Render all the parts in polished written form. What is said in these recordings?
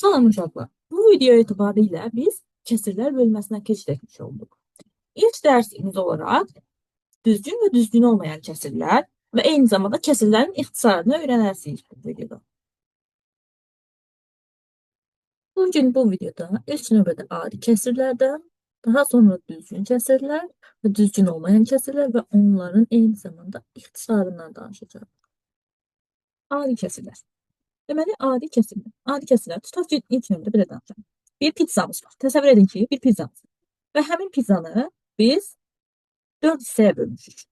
Salam uşaqlar. Bu video etibarilə biz kəsirlər bölməsinə keçid etmiş olduq. İlk dərsimiz olaraq düzgün və düzgün olmayan kəsirlər və eyni zamanda kəsirlərin ixtisarını öyrənərsiniz bu videoda. Bu videoda ilk növbədə adi kəsirlərdən, daha sonra düzgün kəsirlər və düzgün olmayan kəsirlər və onların eyni zamanda ixtisarından danışacağıq. Adi kəsirlər. Deməli, adi kəsirlər tutaq ki, ilk növbədə belə danışaq. Bir pizzamız var. Təsəvvür edin ki, bir pizzamız var. Və həmin pizzanı biz 4 hissəyə bölmüşük.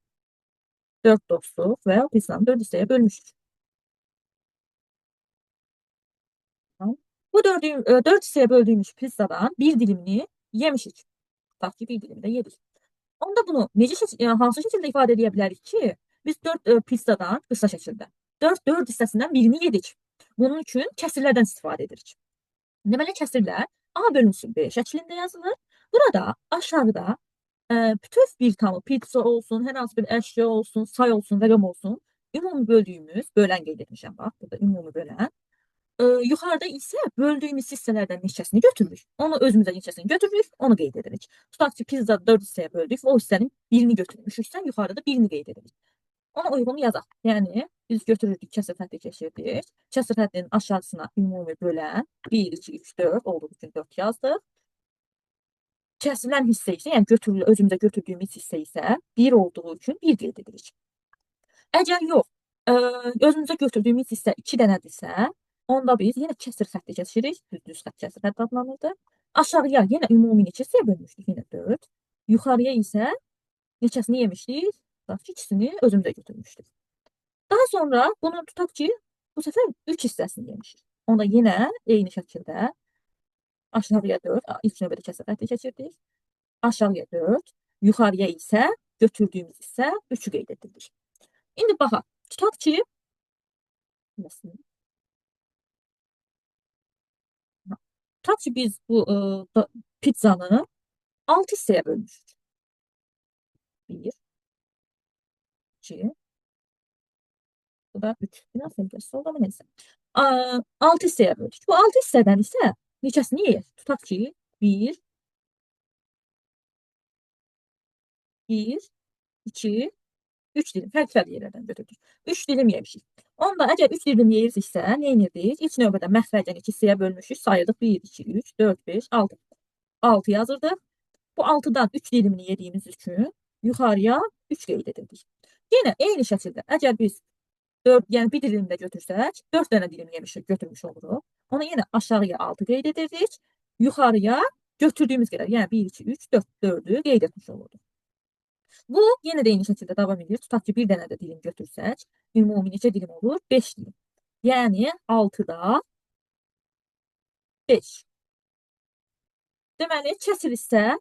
4 dostluq və o pizzanı 4 hissəyə bölmüşük. Bu 4 hissəyə böldüyümüz pizzadan bir dilimini yemişik. Tutaq ki, bir dilimi də yedik. Onda bunu hansı şəkildə ifadə edə bilərik ki, biz 4 pizzadan qısa şəkildə 4 hissəsindən birini yedik. Bunun üçün kəsirlərdən istifadə edirik. Deməli, kəsirlər A bölünsün B şəklində yazılır. Burada aşağıda bütöv bir tamı pizza olsun, hər hansı bir əşya olsun, say olsun, rəqəm olsun. Ümumi böldüyümüz, bölən qeyd etmişəm bax, burada ümumi bölən. Yuxarıda isə böldüyümüz hissələrdən neçəsini götürürük. Onu özümüzə neçəsini götürürük, onu qeyd edirik. Tutaq ki, pizza 4 hissəyə böldük və o hissənin birini götürmüşüksə, yuxarıda birini qeyd edirik. Ona uyğun yazaq. Yəni, biz götürürdük, kəsir xətti keçirdik. Kəsir xəttinin aşağısına ümumi bölən 1, 2, 3, 4 olduğu üçün 4 yazdıq. Kəsilən hissə isə, yəni özümüzə götürdüyümüz hissə isə 1 olduğu üçün 1 qeyd edirik. Əgər yox, özümüzə götürdüyümüz hissə 2 dənədirsə, onda biz yenə kəsir xətti keçirik. Düz xətt kəsir xətti adlanırdı. Aşağıya yenə ümumi neçə hissəyə bölmüşdük? Yenə 4. Yuxarıya isə neçəsini yemişdik? Tutaq ki, ikisini özümüzə götürmüşdük. Daha sonra bunu tutaq ki, bu səfər 3 hissəsini yemişik. Onda yenə eyni şəkildə aşağıya 4, ilk növbədə kəsir xətti keçirdik. Aşağıya 4, yuxarıya isə götürdüyümüz hissə 3-ü qeyd etdik. İndi baxaq, tutaq ki, biz bu pizzanı 6 hissəyə bölmüşük. 1, 2, bu da 3. Biraz səliqəsiz oldu ama neyse. 6 hissəyə böldük. Bu 6 hissədən isə neçəsini yeyək? Tutaq ki, 1, 2, 3 dilim fərqli yerlərdən götürdük. 3 dilim yemişik. Onda əgər 3 dilim yeyirsiksə, nə edirdik? İlk növbədə məxrəcəni 2 hissəyə bölmüşük, sayırdıq 1, 2, 3, 4, 5, 6. 6 yazırdıq. Bu 6-dan 3 dilimini yediyimiz üçün yuxarıya 3 qeyd edirdik. Yenə eyni şəkildə, əgər biz 4, yəni bir dilimdə götürsək, 4 dənə dilim götürmüş oluruq. Ona yenə aşağıya 6 qeyd edirdik. Yuxarıya götürdüyümüz qədər, yəni 1, 2, 3, 4, 4-ü qeyd etmiş olurduq. Bu yenə də eyni şəkildə davam edir. Tutaq ki, bir dənə də dilim götürsək, ümumi neçə dilim olur? 5 dilim. Yəni 6-da 5. Deməli, kəsir isə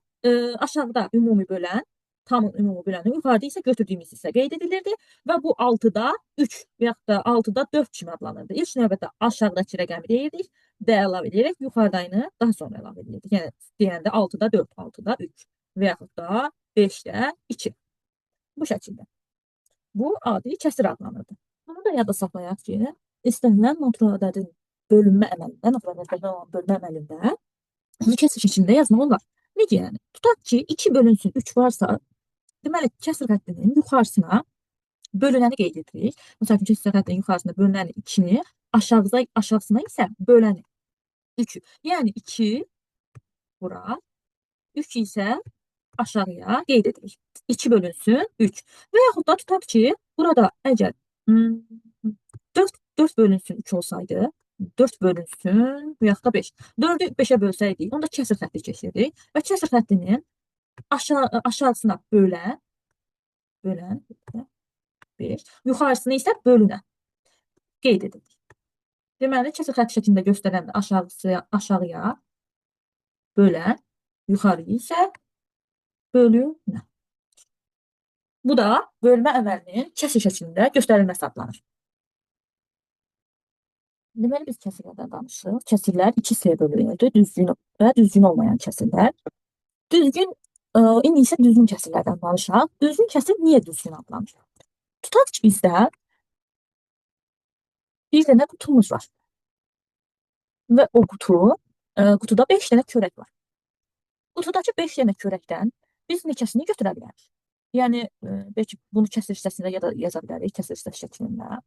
aşağıda ümumi bölən, tamın ümumi böləni, yuxarıda isə götürdüyümüz hissə qeyd edilirdi və bu 6-da 3 və yaxud da 6-da 4 kimi adlanırdı. İlk növbədə aşağıdakı rəqəmi deyirdik, D əlavə edərək yuxarıdakını daha sonra əlavə edirdik. Yəni deyəndə 6-da 4, 6-da 3 və yaxud da 5-də 2. Bu şəkildə. Bu adi kəsir adlanırdı. Bunu da yadda saxlayaq ki, istənilən natural ədədin bölünmə əməlində, natural ədədin olan bölünmə əməlində onu kəsir şəklində yazmaq olar. Necə yəni? Tutaq ki, 2 bölünsün 3 varsa, deməli, kəsir xəttinin yuxarısına bölünəni qeyd edirik. Məsələn, kəsir xəttinin yuxarısında bölünəni 2-ni, aşağısına isə böləni 3-ü. Yəni 2 bura, 3 isə aşağıya qeyd edirik. 2 bölünsün 3. Və yaxud da tutaq ki, burada əgər 4 bölünsün 3 olsaydı, 4 bölünsün və yaxud da 5. 4-ü 5-ə bölsəydik, onda kəsir xətti keçirdik və kəsir xəttinin aşağısına bölən 5, yuxarısını isə bölünən qeyd edirik. Deməli, kəsir xətti şəklində göstərəndə aşağıya bölən, yuxarıya isə bölünən. Bu da bölmə əməlinin kəsir şəklində göstərilməsi adlanır. Deməli, biz kəsirlərdən danışırıq. Kəsirlər 2 hissəyə bölünürdü, düzgün və düzgün olmayan kəsirlər. İndi isə düzgün kəsirlərdən danışaq. Düzgün kəsir niyə düzgün adlanır? Tutaq ki, bizdə bir dənə qutumuz var. və o qutuda 5 dənə çörək var. Qutudakı 5 dənə çörəkdən biz neçəsini götürə bilərik? Yəni bəlkə bunu kəsir hissəsində ya da yaza bilərik, kəsir hissəsi şəklində.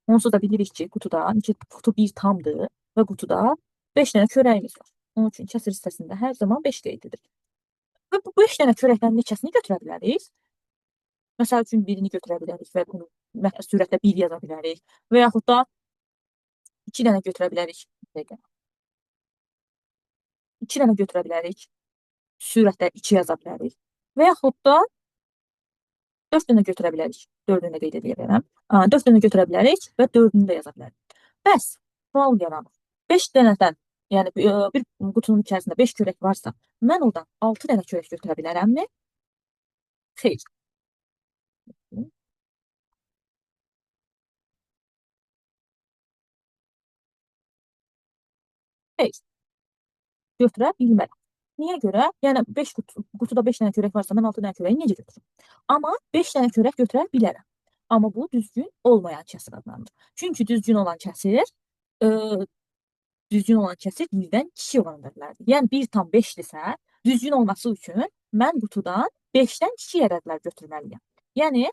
Onsuz da bilirik ki, qutu bir tamdır və qutuda 5 dənə çörəyimiz var. Onun üçün kəsir hissəsində hər zaman 5 qeyd edilir. Və bu 5 dənə çörəkdən neçəsini götürə bilərik? Məsəl üçün birini götürə bilərik və bunu sürətlə 1 yaza bilərik və yaxud da 2 dənə götürə bilərik. 2 dənə götürə bilərik. Sürətlə 2 yaza bilərik. Və yaxud da 4 dənə götürə bilərik. 4-ünü də qeyd edə bilərəm. 4 dənə götürə bilərik və 4-ünü də yaza bilərik. Bəs sual yaranır. 5 dənədən, yəni bir qutunun içərisində 5 çörək varsa, mən oradan 6 dənə çörək götürə bilərəmmi? Xeyr. Xeyr. Götürə bilmərəm. Niyə görə? Yəni qutuda 5 dənə çörək varsa, mən 6 dənə çörəyi necə götürüm? Amma 5 dənə çörək götürə bilərəm. Amma bu düzgün olmayan kəsir adlanır. Çünki düzgün olan kəsir 1-dən kiçik olanı ədədlərdir. Yəni 1,5-dirsə, düzgün olması üçün mən qutudan 5-dən kiçik ədədlər götürməliyəm. Yəni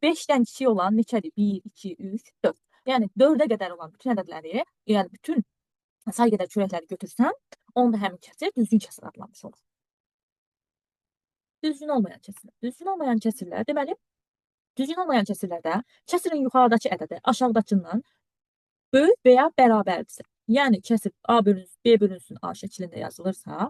5-dən kiçik olan neçədir? 1, 2, 3, 4. Yəni 4-ə qədər olan bütün ədədləri, yəni bütün say qədər çörəkləri götürsəm, onda həmin kəsir düzgün kəsir adlanmış olur. Düzgün olmayan kəsirlər. Düzgün olmayan kəsirlər, deməli, düzgün olmayan kəsirlərdə kəsirin yuxarıdakı ədədi aşağıdakından böyük və ya bərabərdirsə, yəni kəsir A bölünsün, B bölünsün A şəklində yazılırsa,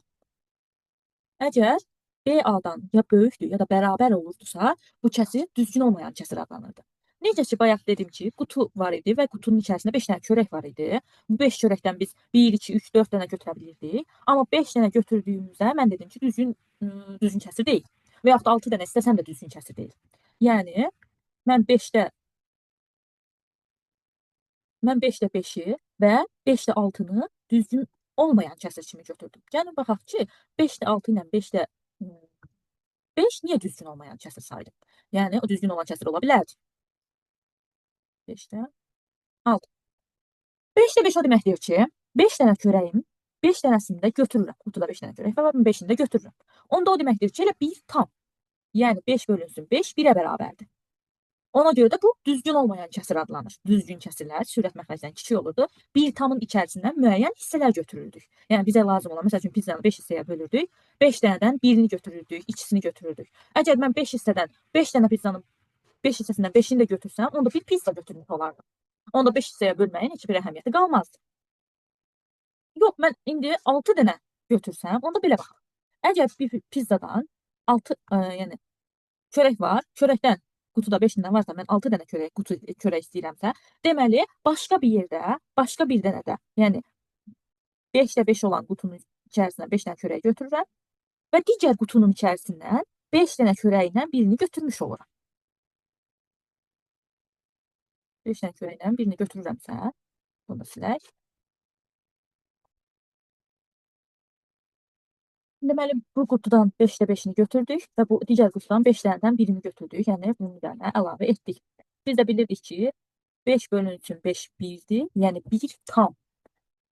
əgər B A-dan ya böyükdür, ya da bərabər olurdusa, bu kəsir düzgün olmayan kəsir adlanırdı. Necə ki, bayaq dedim ki, qutu var idi və qutunun içərisində 5 dənə çörək var idi. Bu 5 çörəkdən biz 1, 2, 3, 4 dənə götürə bilirdik. Amma 5 dənə götürdüyümüzdə mən dedim ki, düzgün kəsir deyil. Və yaxud da 6 dənə istəsəm də düzgün kəsir deyil. Yəni, mən 5-də 5-i və 5-də 6-nı düzgün olmayan kəsir kimi götürdüm. Gəlin baxaq ki, 5-də 6 ilə 5-də 5 niyə düzgün olmayan kəsir saydım? Yəni, o düzgün olan kəsir ola bilər. 5-də 6. 5-də 5 o deməkdir ki, 5 dənə çörəyim, 5 dənəsini də götürürəm. Qutuda 5 dənə çörək var, 5-ini də götürürəm. Onda o deməkdir ki, elə 1 tam. Yəni, 5 bölünsün 5, 1-ə bərabərdir. Ona görə də bu düzgün olmayan kəsir adlanır. Düzgün kəsirlər sürət məxrəcdən kiçik olurdu. Bir tamın içərisindən müəyyən hissələr götürürdük. Yəni bizə lazım olan, məsəl üçün pizzanı 5 hissəyə bölürdük. 5 dənədən birini götürürdük, ikisini götürürdük. Əgər mən 5 hissədən 5 dənə pizzanın 5 hissəsindən 5-ini də götürsəm, onda bir pizza götürmüş olardım. Onda 5 hissəyə bölməyin heç bir əhəmiyyəti qalmazdı. Yox, mən indi 6 dənə götürsəm, onda belə baxaq. Əgər bir pizzadan 6, yəni çörək var, çörəkdən qutuda 5 dənə varsa, mən 6 dənə çörək istəyirəmsə, deməli, başqa bir yerdə, başqa bir dənə də, yəni 5-də 5 olan qutunun içərisindən 5 dənə çörək götürürəm və digər qutunun içərisindən 5 dənə çörəyindən birini götürmüş oluram. 5 dənə çörəyindən birini götürürəmsə, bunu silək. Deməli, bu qutudan 5-də 5-ini götürdük və bu digər qutudan 5 dənədən birini götürdük. Yəni, bunun üzərinə əlavə etdik. Biz də bilirdik ki, 5 bölünsün 5 1-dir, yəni 1 tam.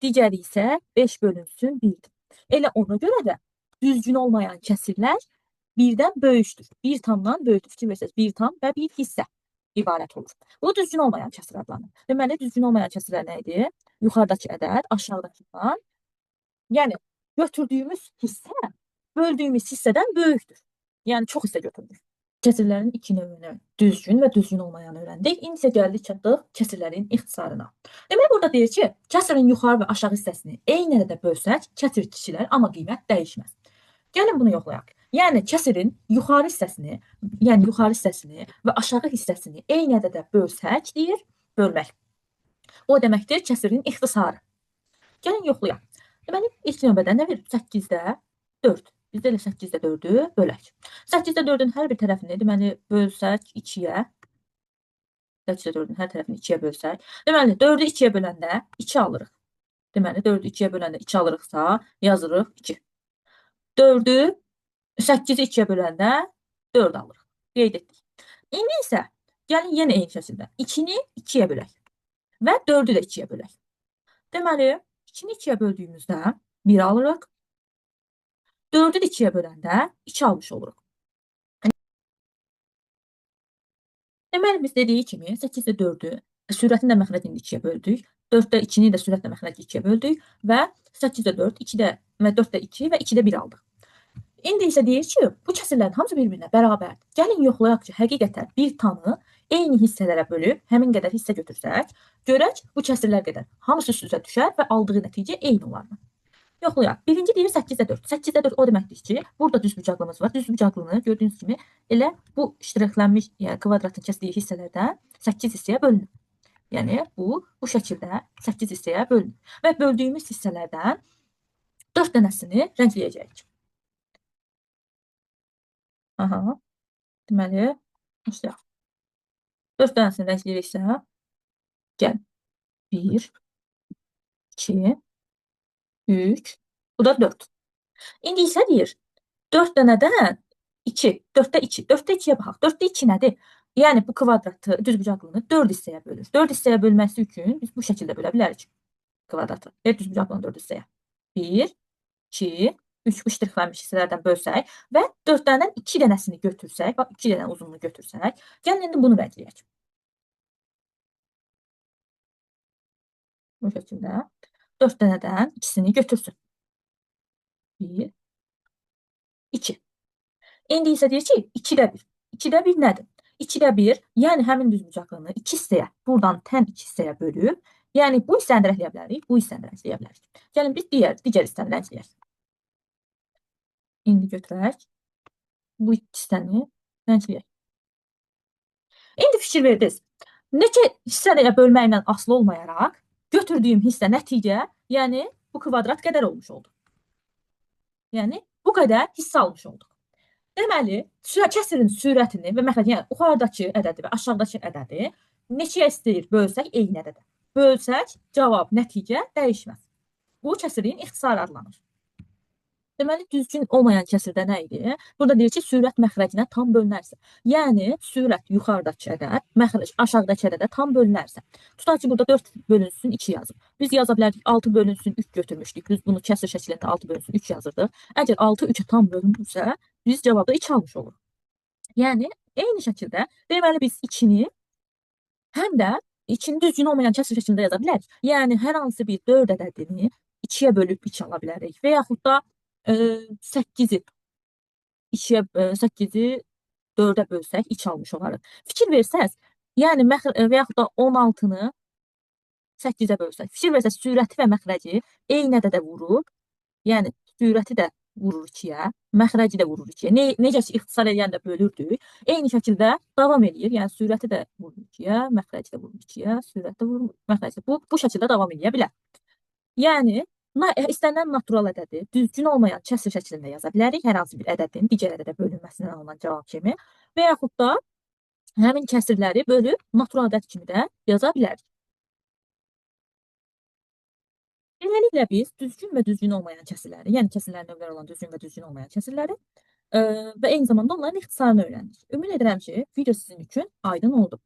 Digəri isə 5 bölünsün 1-dir. Elə ona görə də düzgün olmayan kəsirlər 1-dən böyükdür. 1 tamdan böyükdür. Fikir versəz, 1 tam və 1 hissə ibarət olur. Bu düzgün olmayan kəsir adlanır. Deməli, düzgün olmayan kəsirlər nə idi? Yuxarıdakı ədəd aşağıdakından, yəni götürdüyümüz hissə böldüyümüz hissədən böyükdür. Yəni çox hissə götürmür. Kəsirlərin 2 növünü, düzgün və düzgün olmayanı öyrəndik. İndi isə gəldik çatdıq kəsirlərin ixtisarına. Deməli, burada deyir ki, kəsirin yuxarı və aşağı hissəsini eyni ədədə bölsək, kəsir kiçilər, amma qiymət dəyişməz. Gəlin bunu yoxlayaq. Yəni kəsirin yuxarı hissəsini və aşağı hissəsini eyni ədədə bölsək, deyir, bölmək. O deməkdir kəsirin ixtisarı. Gəlin yoxlayaq. Deməli, ilk növbədə nə verir? 8-də 4. Bizdə elə 8-də 4-ü bölək. 8-də 4-ün hər bir tərəfini, deməli, bölsək 2-yə. 8-də 4-ün hər tərəfini 2-yə bölsək. Deməli, 4-ü 2-yə böləndə 2 alırıq. Deməli, 4-ü 2-yə böləndə 2 alırıqsa, yazırıq 2. 4-ü 8-i 2-yə böləndə 4 alırıq. Qeyd etdik. İndi isə gəlin yenə eyni şəkildə 2-ni 2-yə bölək və 4-ü də 2-yə bölək. Deməli, 2-ni 2-yə böldüyümüzdə 1 alırıq. 4-ü də 2-yə böləndə 2 almış oluruq. Deməli biz dediyi kimi 8-də 4-ü sürətini də məxrəcini 2-yə böldük. 4-də 2-ni də sürətlə məxrəci 2-yə böldük və 8-də 4, 2-də və 4-də 2 və 2-də 1 aldıq. İndi isə deyir ki, bu kəsirlərin hamısı bir-birinə bərabərdir. Gəlin yoxlayaq ki, həqiqətən bir tanı eyni hissələrə bölüb həmin qədər hissə götürsək, görək bu kəsirlər qədər hamısı üst-üzə düşər və aldığı nəticə eyni olarmı? Yoxlayaq. Birinci deyir 8-də 4. 8-də 4 o deməkdir ki, burada düzbucaqlığımız var. Düzbucaqlığını gördüyünüz kimi elə bu ştrixlənmiş, yəni kvadratın kəsdiyi hissələrdən 8 hissəyə bölünür. Yəni bu şəkildə 8 hissəyə bölünür və böldüyümüz hissələrdən 4 dənəsini rəngləyəcəyik. Aha, deməli, başlayaq. 4 dənəsini rəngləyiriksə, gəl. 1, 2, 3, bu da 4. İndi isə deyir, 4 dənədən 2, 4-də 2, 4-də 2-yə baxaq. 4-də 2 nədir? Yəni bu kvadratı, düzbucaqlığını 4 hissəyə bölür. 4 hissəyə bölməsi üçün biz bu şəkildə bölə bilərik kvadratı. Düzbucaqlığını 4 hissəyə. 1, 2, 3 bu ştrixlənmiş hissələrdən bölsək və 4 dənədən 2 dənəsini götürsək, bax 2 dənə uzunluğunu götürsək, gəlin indi bunu rəngləyək. Bu şəkildə 4 dənədən ikisini götürsün. 1, 2. İndi isə deyir ki, 2-də 1. 2-də 1 nədir? 2-də 1, yəni həmin düzbucaqlığını 2 hissəyə, buradan tən 2 hissəyə bölüb, yəni bu hissəni rəngləyə bilərik, bu hissəni rəngləyə bilərik. Gəlin biz digər hissəni rəngləyək. İndi götürək, bu hissəni rəngləyək. İndi fikir verdiniz. Neçə hissəyə bölməklə asılı olmayaraq, götürdüyüm hissə nəticə, yəni bu kvadrat qədər olmuş oldu. Yəni bu qədər hissə almış olduq. Deməli, kəsirin sürətini və məxrəcini, yəni yuxarıdakı ədədi və aşağıdakı ədədi neçəyə istəyir bölsək eyni ədədə. Bölsək cavab, nəticə dəyişməz. Bu kəsirin ixtisarı adlanır. Deməli, düzgün olmayan kəsirdə nə idi? Burada deyir ki, sürət məxrəcinə tam bölünərsə. Yəni, sürət yuxarıdakı ədəd, məxrəc aşağıdakı ədədə tam bölünərsə. Tutaq ki, burada 4 bölünsün 2 yazıb. Biz yaza bilərik 6 bölünsün 3 götürmüşdük. Biz bunu kəsir şəklində 6 bölünsün 3 yazırdıq. Əgər 6 3-ə tam bölünürsə, biz cavabda 2 almış oluruq. Yəni, eyni şəkildə, deməli biz 2-ni həm də 2-ni düzgün olmayan kəsir şəklində yaza bilərik. Yəni, hər hansı bir 4 ədədini 2-yə bölüb 2 ala bilərik. Və yaxud da 8-i 4-ə bölsək 2 almış olarıq. Fikir versəz, yəni və yaxud da 16-nı 8-ə bölsək. Fikir versəz, sürəti və məxrəci eyni ədədə vurur. Yəni, sürəti də vurur 2-yə, məxrəci də vurur 2-yə. Necə ki, ixtisar edəndə bölürdük. Eyni şəkildə davam edir. Yəni, sürəti də vurur 2-yə, məxrəci də vurur 2-yə, sürəti də vurur, məxrəci. Bu şəkildə davam edə bilər. Yəni, istənilən natural ədədi düzgün olmayan kəsir şəklində yaza bilərik. Hər hansı bir ədədin digər ədədə bölünməsindən alınan cavab kimi. Və yaxud da həmin kəsirləri bölüb natural ədəd kimi də yaza bilərik. Beləliklə biz düzgün və düzgün olmayan kəsirləri, yəni kəsirlərin növləri olan düzgün və düzgün olmayan kəsirləri və eyni zamanda onların ixtisarını öyrəndik. Ümid edirəm ki, video sizin üçün aydın oldu.